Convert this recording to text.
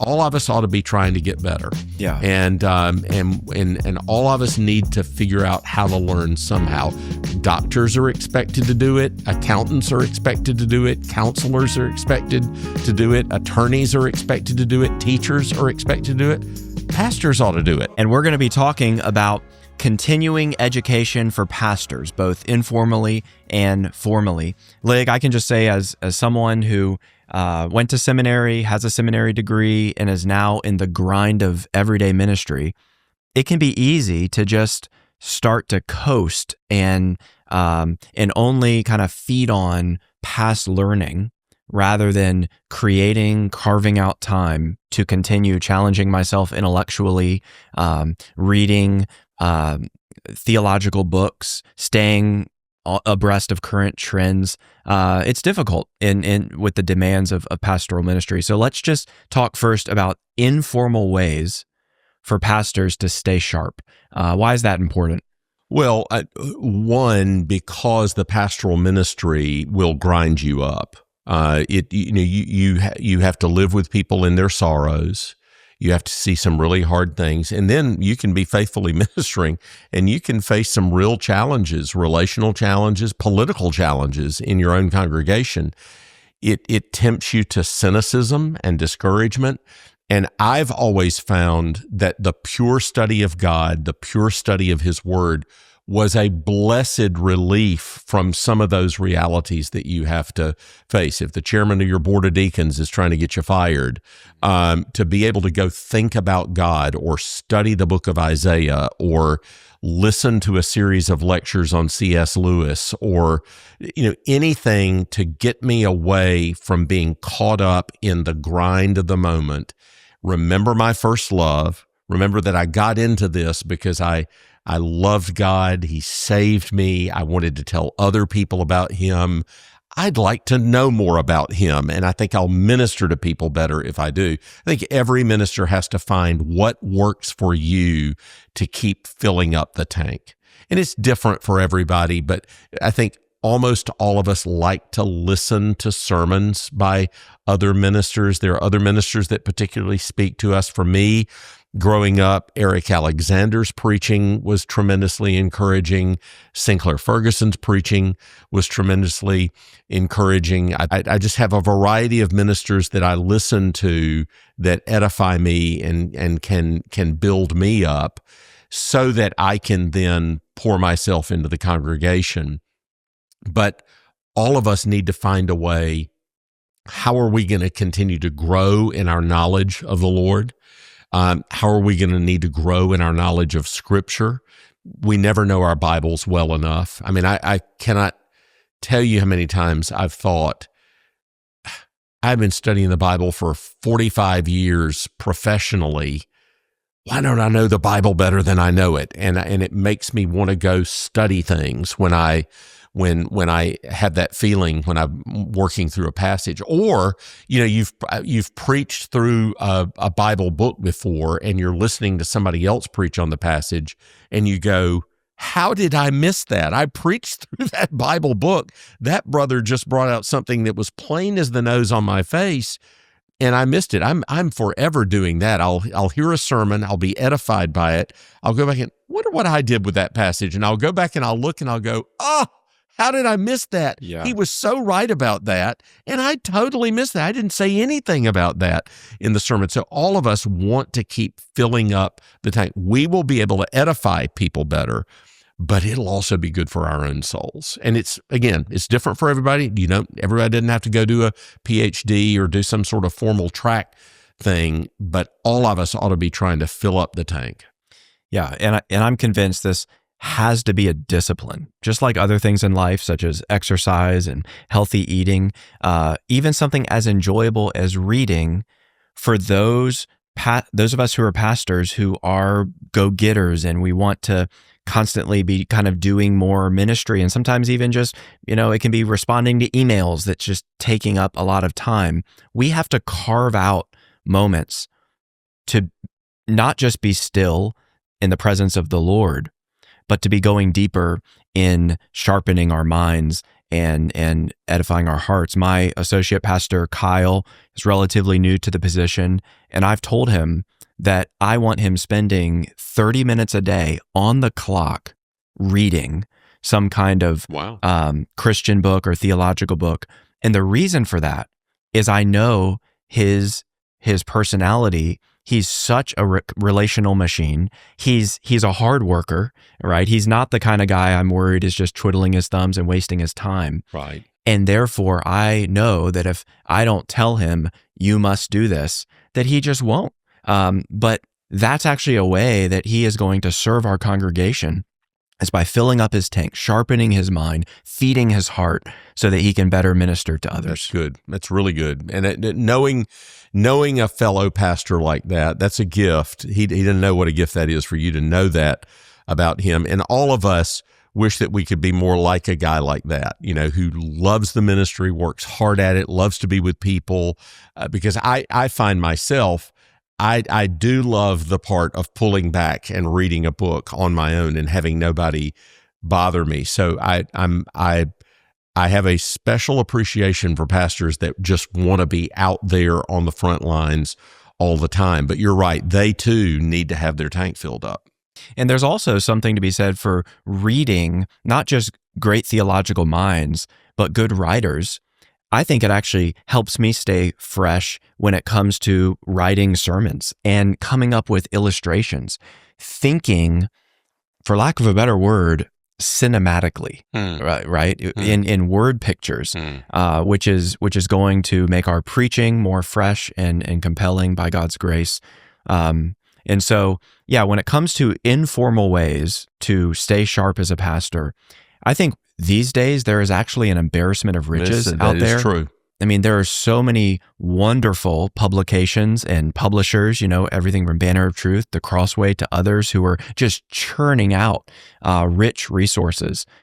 all of us ought to be trying to get better. Yeah. And all of us need to figure out how to learn somehow. Doctors are expected to do it. Accountants are expected to do it. Counselors are expected to do it. Attorneys are expected to do it. Teachers are expected to do it. Pastors ought to do it. And we're going to be talking about continuing education for pastors, both informally and formally. Lig, I can just say as someone who went to seminary, has a seminary degree, and is now in the grind of everyday ministry, it can be easy to just start to coast and only kind of feed on past learning rather than carving out time to continue challenging myself intellectually, reading theological books, staying abreast of current trends. It's difficult with the demands of pastoral ministry. So let's just talk first about informal ways for pastors to stay sharp. Why is that important? Well, one, because the pastoral ministry will grind you up. You have to live with people in their sorrows. You have to see some really hard things, and then you can be faithfully ministering, and you can face some real challenges, relational challenges, political challenges in your own congregation. It tempts you to cynicism and discouragement, and I've always found that the pure study of God, the pure study of His Word, was a blessed relief from some of those realities that you have to face. If the chairman of your board of deacons is trying to get you fired, to be able to go think about God or study the book of Isaiah or listen to a series of lectures on C.S. Lewis or anything to get me away from being caught up in the grind of the moment. Remember my first love. Remember that I got into this because I loved God. He saved me. I wanted to tell other people about Him. I'd like to know more about Him, and I think I'll minister to people better if I do. I think every minister has to find what works for you to keep filling up the tank. And it's different for everybody, but I think almost all of us like to listen to sermons by other ministers. There are other ministers that particularly speak to us. For me, growing up, Eric Alexander's preaching was tremendously encouraging. Sinclair Ferguson's preaching was tremendously encouraging. I just have a variety of ministers that I listen to that edify me and can build me up so that I can then pour myself into the congregation. But all of us need to find a way. How are we going to continue to grow in our knowledge of the Lord? How are we going to need to grow in our knowledge of Scripture? We never know our Bibles well enough. I mean, I cannot tell you how many times I've thought, I've been studying the Bible for 45 years professionally. Why don't I know the Bible better than I know it? And it makes me want to go study things when I have that feeling when I'm working through a passage. Or, you've preached through a Bible book before and you're listening to somebody else preach on the passage and you go, how did I miss that? I preached through that Bible book. That brother just brought out something that was plain as the nose on my face and I missed it. I'm forever doing that. I'll hear a sermon, I'll be edified by it. I'll go back and wonder what I did with that passage. And I'll go back and I'll look and I'll go, how did I miss that? Yeah. He was so right about that, and I totally missed that. I didn't say anything about that in the sermon. So all of us want to keep filling up the tank. We will be able to edify people better, but it'll also be good for our own souls. And it's different for everybody. Everybody doesn't have to go do a PhD or do some sort of formal track thing, but all of us ought to be trying to fill up the tank. Yeah, and I'm convinced this has to be a discipline, just like other things in life, such as exercise and healthy eating, even something as enjoyable as reading. For those of us who are pastors who are go-getters and we want to constantly be kind of doing more ministry, and sometimes even just, it can be responding to emails that's just taking up a lot of time. We have to carve out moments to not just be still in the presence of the Lord, but to be going deeper in sharpening our minds and edifying our hearts. My associate pastor, Kyle, is relatively new to the position, and I've told him that I want him spending 30 minutes a day on the clock reading some kind of Christian book or theological book. And the reason for that is I know his personality. He's such a relational machine. He's a hard worker, right? He's not the kind of guy I'm worried is just twiddling his thumbs and wasting his time. Right. And therefore, I know that if I don't tell him, you must do this, that he just won't. But that's actually a way that he is going to serve our congregation, is by filling up his tank, sharpening his mind, feeding his heart so that he can better minister to others. That's good. That's really good. And knowing a fellow pastor like that, that's a gift. He didn't know what a gift that is for you to know that about him. And all of us wish that we could be more like a guy like that, who loves the ministry, works hard at it, loves to be with people. Because I find myself, I do love the part of pulling back and reading a book on my own and having nobody bother me. So I have a special appreciation for pastors that just want to be out there on the front lines all the time. But you're right, they too need to have their tank filled up. And there's also something to be said for reading not just great theological minds, but good writers. I think it actually helps me stay fresh when it comes to writing sermons and coming up with illustrations, thinking, for lack of a better word, cinematically, right? In word pictures, which is going to make our preaching more fresh and compelling by God's grace. And so, when it comes to informal ways to stay sharp as a pastor, I think these days there is actually an embarrassment of riches out there. That is true. I mean, there are so many wonderful publications and publishers, everything from Banner of Truth to Crossway to others who are just churning out rich resources.